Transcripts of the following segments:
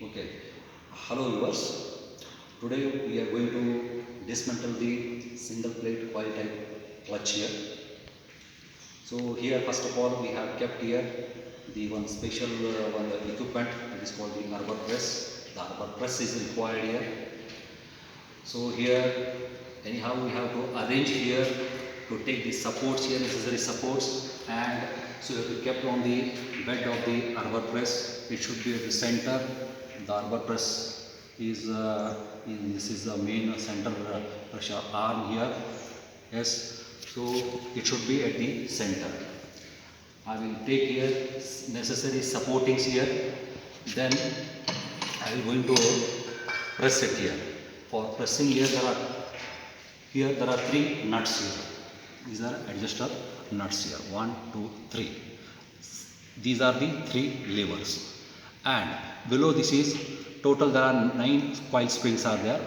Okay. Hello viewers. Today we are going to dismantle the single plate coil type clutch here. So here first of all we have kept here the one special one equipment, it is called the arbor press. The arbor press is required here. So here anyhow we have to arrange here to take the supports here, necessary supports, and so it is kept on the bed of the arbor press. It should be at the center. The arbor press is this is the main center pressure arm here. Yes, so it should be at the center. I will take here necessary supportings here. Then I will going to press it here. For pressing here there are three nuts here. These are adjuster nuts here. 1, 2, 3. These are the three levers. And below this is total there are 9 coil springs are there.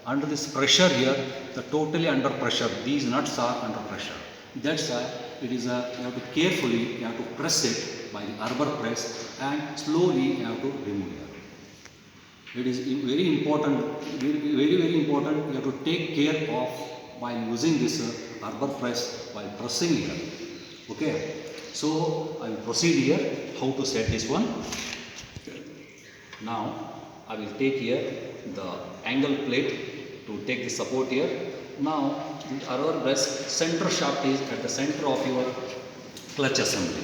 Under this pressure here, the totally under pressure, these nuts are under pressure. That's why it is you have to carefully, you have to press it by the arbor press and slowly you have to remove it. It is very important, very important, you have to take care of by using this arbor press while pressing here. Okay, so I will proceed here how to set this one. Now I will take here the angle plate to take the support here. Now the arbor press center shaft is at the center of your clutch assembly.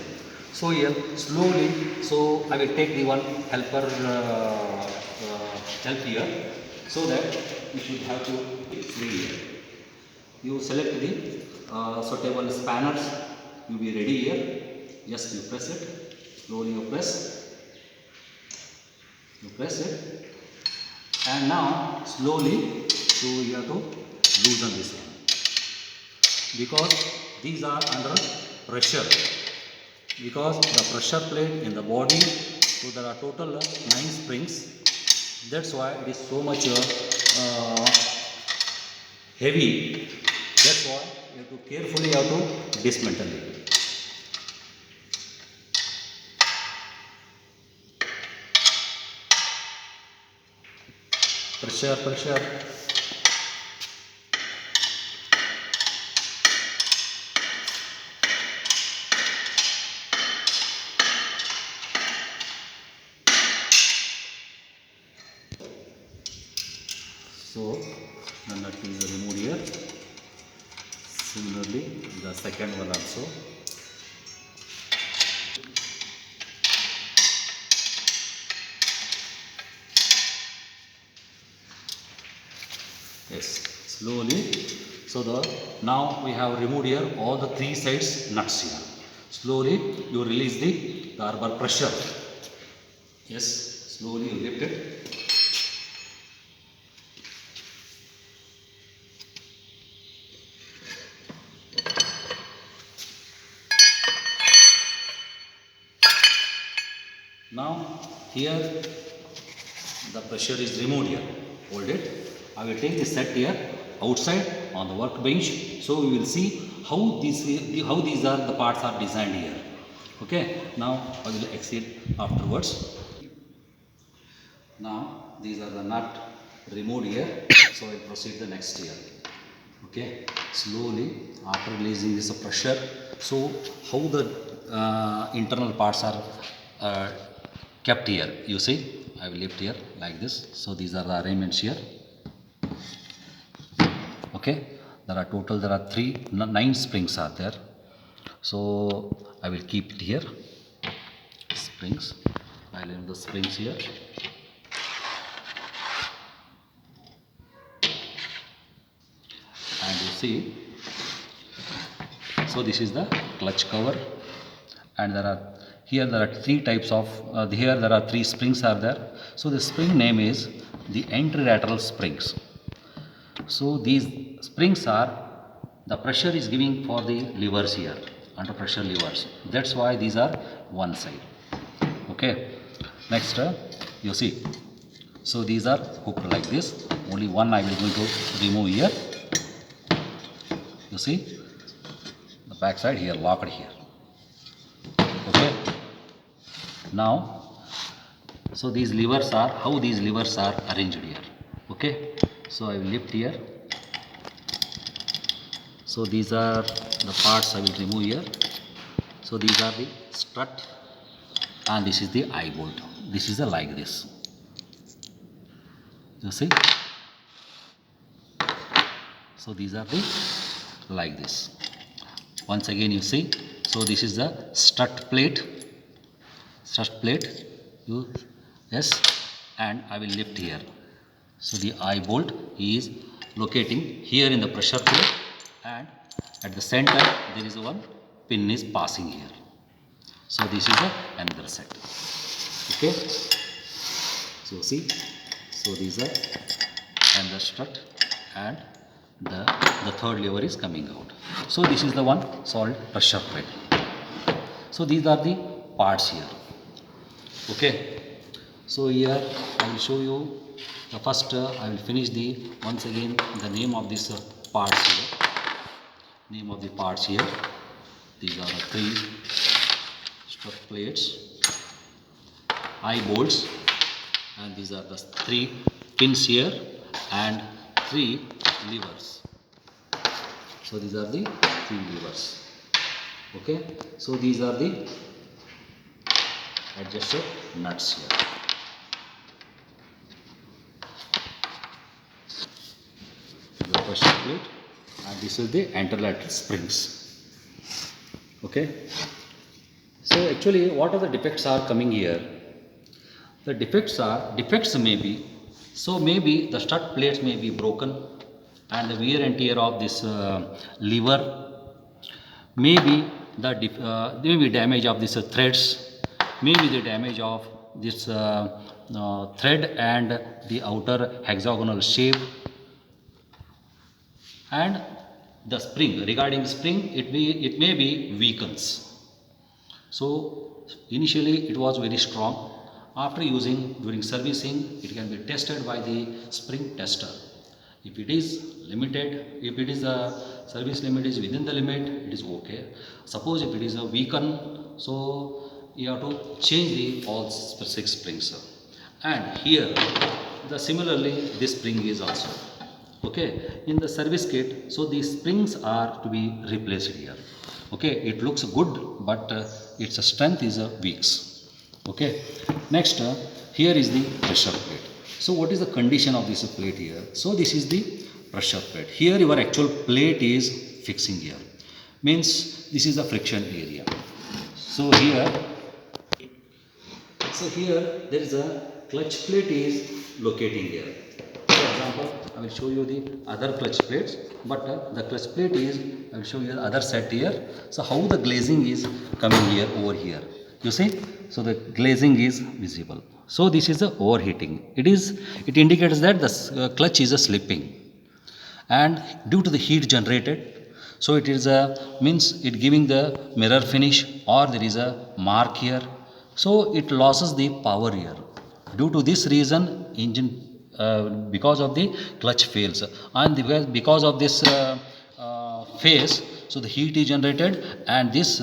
So here slowly, so I will take the one helper help here, so that you should have to free here. You select the suitable spanners. You be ready here. Just you press it. Slowly you press it, and now slowly so you have to loosen this one, because these are under pressure, because the pressure plate in the body, so there are total 9 springs. That's why it is so much heavy. That's why you have to carefully have to dismantle it. Pressure. So the nut is removed here. Similarly, the second one also. Yes, slowly. So now we have removed here all the 3 sides nuts here. Slowly you release the arbor pressure. Yes, slowly you lift it. Now here the pressure is removed here. Hold it. I will take the set here outside on the workbench. So we will see how these are the parts are designed here. Okay. Now I will exit afterwards. Now these are the nut removed here. So I will proceed the next here. Okay. Slowly after releasing this pressure. So how the internal parts are kept here. You see. I will lift here like this. So these are the arrangements here. Okay, there are 9 springs are there. So I will keep it here. Springs. I will leave the springs here. And you see. So this is the clutch cover, and there are 3 types of here there are 3 springs are there. So the spring name is the anti-lateral springs. So these springs are, the pressure is giving for the levers here, under pressure levers. That's why these are one side. Okay. Next you see. So these are hooked like this. Only one I will going to remove here. You see. The back side here locked here. Okay. Now So these levers are, how these levers are arranged here. Okay, so I will lift here. So these are the parts I will remove here. So these are the strut and this is the eye bolt. This is like this. You see? So these are the like this. Once again you see. So this is the strut plate. Strut plate. Yes, and I will lift here. So the eye bolt is locating here in the pressure plate, and at the center there is one pin is passing here. So this is another set. Okay. So see, so these are and the strut and the third lever is coming out. So this is the one solid pressure plate. So these are the parts here. Okay. So here I will show you the first. I will finish the once again the name of this parts here. Name of the parts here. These are the 3 strut plates, eye bolts, and these are the 3 pins here and 3 levers. So these are the 3 levers. Okay. So these are the adjusted nuts here. The pressure plate, and this is the anterolateral springs. Okay. So actually what are the defects are coming here? The defects may be, so maybe the strut plates may be broken and the wear and tear of this lever, maybe there may be damage of this threads, maybe the damage of this thread and the outer hexagonal shape, and the spring, regarding spring it may be weakens. So initially it was very strong. After using, during servicing, it can be tested by the spring tester. If it is limited, if it is a service limit is within the limit, it is okay. Suppose if it is a weaken, so you have to change the all 6 springs. And here, similarly, this spring is also okay in the service kit. So these springs are to be replaced here. Okay, it looks good, but its strength is weaks. Okay, next here is the pressure plate. So what is the condition of this plate here? So this is the pressure plate. Here your actual plate is fixing here, means this is the friction area. So here there is a clutch plate is locating here. For example, I will show you the other clutch plates, but the clutch plate is, I will show you the other set here. So how the glazing is coming here over here. You see, so the glazing is visible. So this is the overheating. It indicates that the clutch is slipping, and due to the heat generated, so it is means it giving the mirror finish, or there is a mark here. So it loses the power here. Due to this reason, engine because of the clutch fails, and because of this phase, so the heat is generated, and this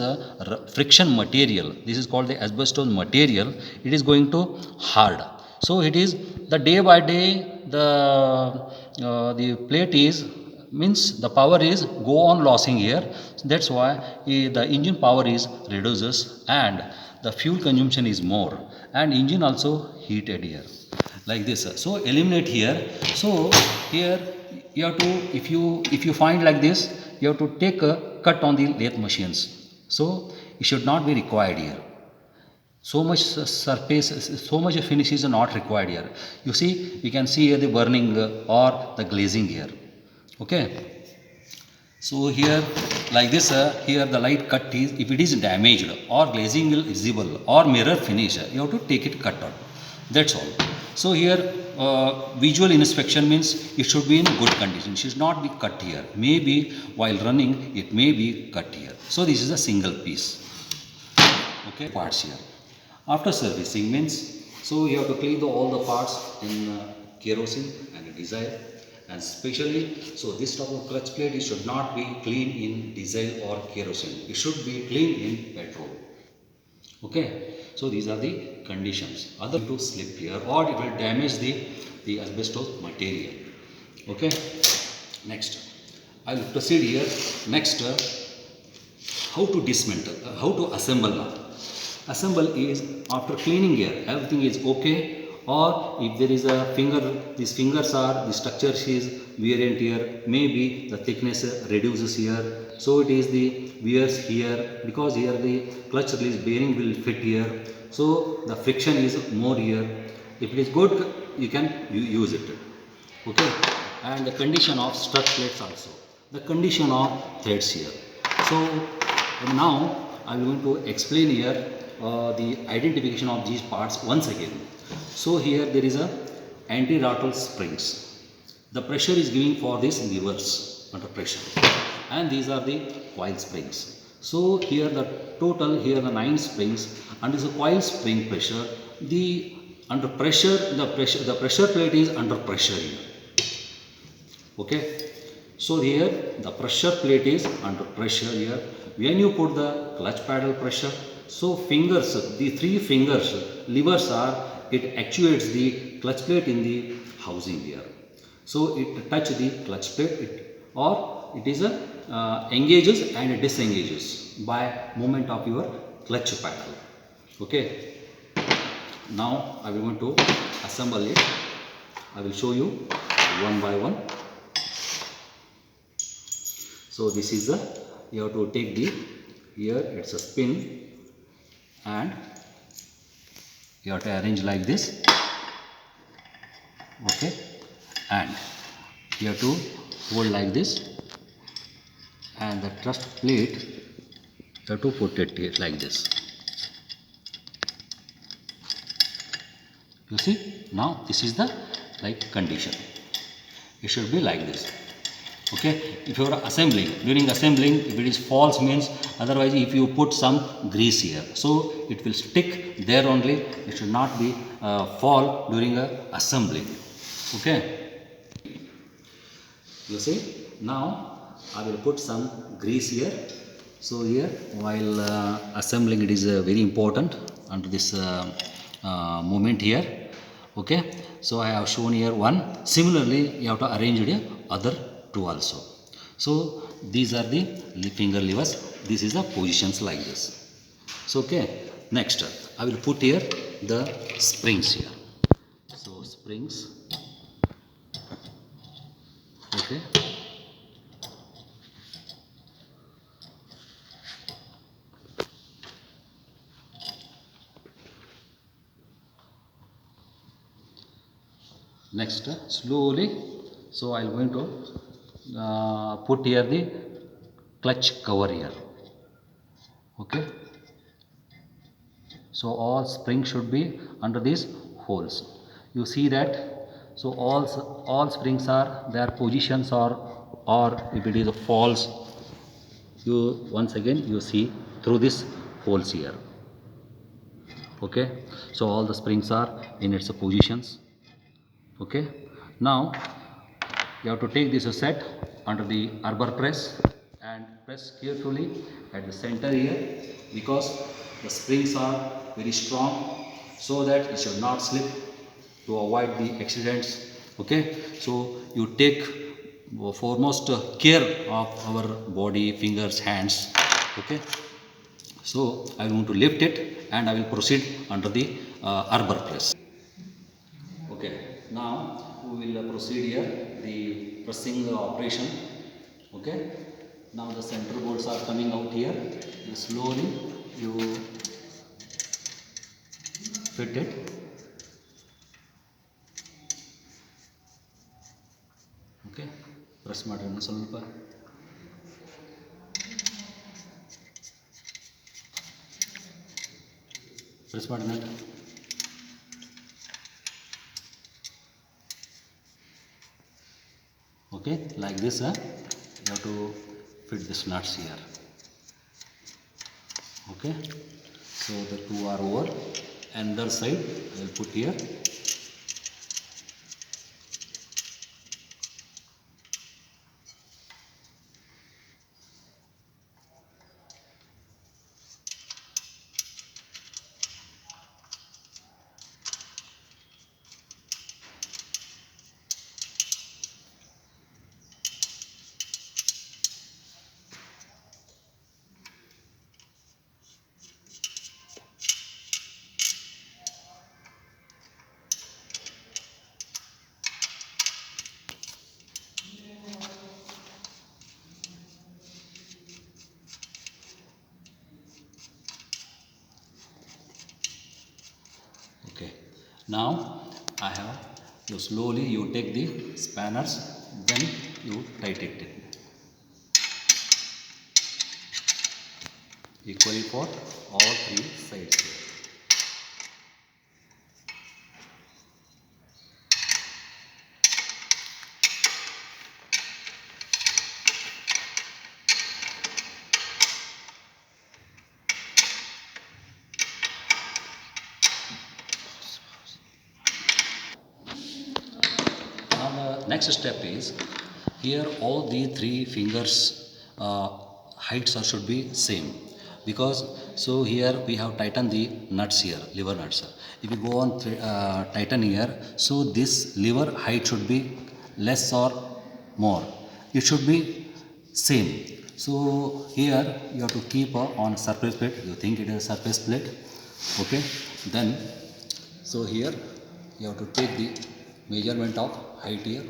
friction material, this is called the asbestos material, it is going to hard. So it is the day by day the plate is, means the power is go on losing here. So that's why the engine power is reduces, and the fuel consumption is more, and engine also heated here like this. So eliminate here. So here you have to, if you find like this, you have to take a cut on the lathe machines. So it should not be required here. So much surface, so much finish is not required here. You see, you can see here the burning or the glazing here. Okay. So here like this, here the light cut is, if it is damaged or glazing is visible or mirror finish, you have to take it cut out. That's all. So here visual inspection means it should be in good condition. It should not be cut here. Maybe while running it may be cut here. So this is a single piece. Okay, parts here. After servicing means, so you have to clean all the parts in kerosene and diesel, and especially, so this type of clutch plate, it should not be cleaned in diesel or kerosene. It should be cleaned in petrol. Okay. So these are the conditions. Other to slip here or it will damage the asbestos material. Okay. Next, I will proceed here. Next, how to dismantle, how to assemble now. Assemble is after cleaning here, everything is okay, or if there is a finger, these fingers are, the structure is variant here, maybe the thickness reduces here, so it is the wears here, because here the clutch release bearing will fit here, so the friction is more here. If it is good, you can use it. Okay. And the condition of strut plates also, the condition of threads here. So now I am going to explain here the identification of these parts once again. So here there is a anti-rattle springs. The pressure is giving for this levers under pressure, and these are the coil springs. So here the total, here the 9 springs, and this is a coil spring pressure. The under pressure, the pressure plate is under pressure here. Okay. So here the pressure plate is under pressure here. When you put the clutch pedal pressure, so fingers, the 3 fingers levers are, it actuates the clutch plate in the housing here. So it touch the clutch plate, or it is a engages and disengages by movement of your clutch pedal. Okay. Now I will going to assemble it. I will show you one by one. So this is the, you have to take the, here it's a spin, and you have to arrange like this. Okay. And you have to hold like this, and the truss plate you have to put it here like this. You see, now this is the like condition, it should be like this. Okay. If you are assembling, during assembling, if it is false means, otherwise if you put some grease here, so it will stick there only, it should not be fall during assembling. Okay. You see, now I will put some grease here. So here while assembling, it is very important under this movement here. Okay. So I have shown here one. Similarly you have to arrange it other 2 also. So these are the finger levers, this is the positions like this. So okay. Next I will put here the springs here. So springs. Okay. Next slowly, so I am going to put here the clutch cover here. Okay. So all springs should be under these holes. You see that. So all springs are, their positions are, or if it is a false, you once again you see through this holes here. Okay. So all the springs are in its positions. Okay. Now you have to take this set under the arbor press and press carefully at the center here, because the springs are very strong, so that it should not slip, to avoid the accidents. Okay. So you take foremost care of our body, fingers, hands. Okay. So I am going to lift it and I will proceed under the arbor press. Okay. Now we will proceed here the pressing operation. Okay. Now the center bolts are coming out here, and slowly you fit it. Okay. Press ಮಾಡೋಣ ಸ್ವಲ್ಪ. Press ಮಾಡೋಣ. Okay, like this you have to fit this nuts here. Okay, so the 2 are over, and the side I will put here. Now I have you slowly you take the spanners, then you tighten it equally for all three sides here. Now the next step is, here all the three fingers heights are should be same, because so here we have tightened the nuts here, liver nuts. If you go on tighten here, so this liver height should be less or more, it should be same. So here you have to keep on surface plate, you think it is a surface plate, okay. Then so here you have to take the measurement of height here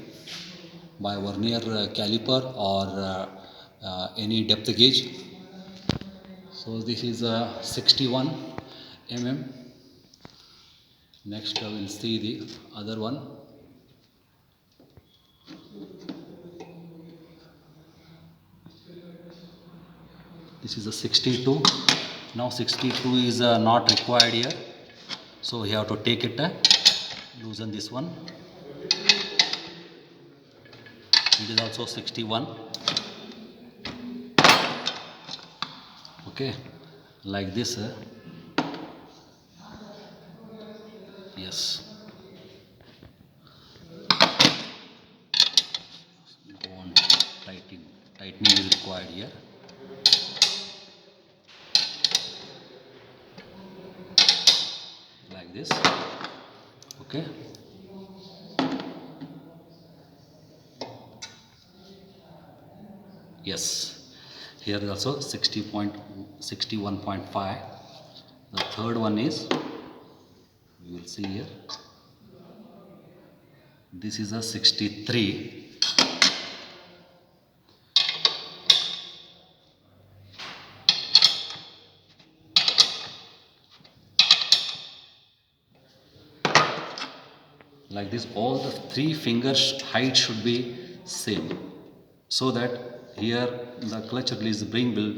by vernier caliper or any depth gauge. So this is 61 mm. Next we will see the other one. This is a 62. Now 62 is not required here, so you have to take it, loosen this one. It is also 61. Okay, like this. Yes. Go on tightening. Tightening is required here. Like this. Okay. Yes. Here is also 61.5. The third one is, you will see here, this is a 63. Like this, all the three fingers height should be same, so that here the clutch release spring will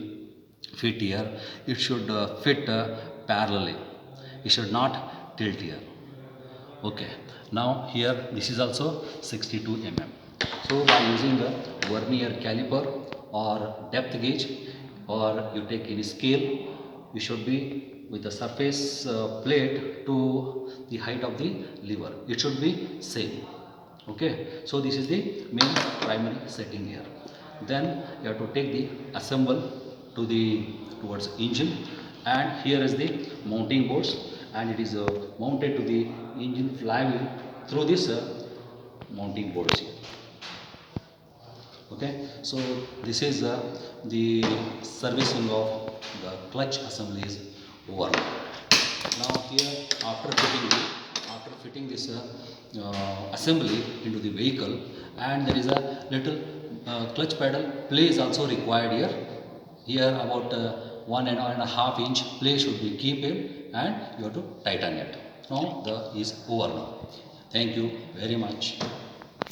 fit here. It should fit parallelly, it should not tilt here. Okay, now here this is also 62 mm. So by using a vernier caliper or depth gauge, or you take any scale, you should be with the surface plate to the height of the lever, it should be same. Okay, so this is the main primary setting here. Then you have to take the assemble to the towards engine, and here is the mounting boards, and it is mounted to the engine flywheel through this mounting boards here. Okay, so this is the servicing of the clutch assembly is over. Now here after fitting this assembly into the vehicle, and there is a little clutch pedal play is also required here. Here about 1.5 inch play should be keep in, and you have to tighten it. Now the is over now. Thank you very much.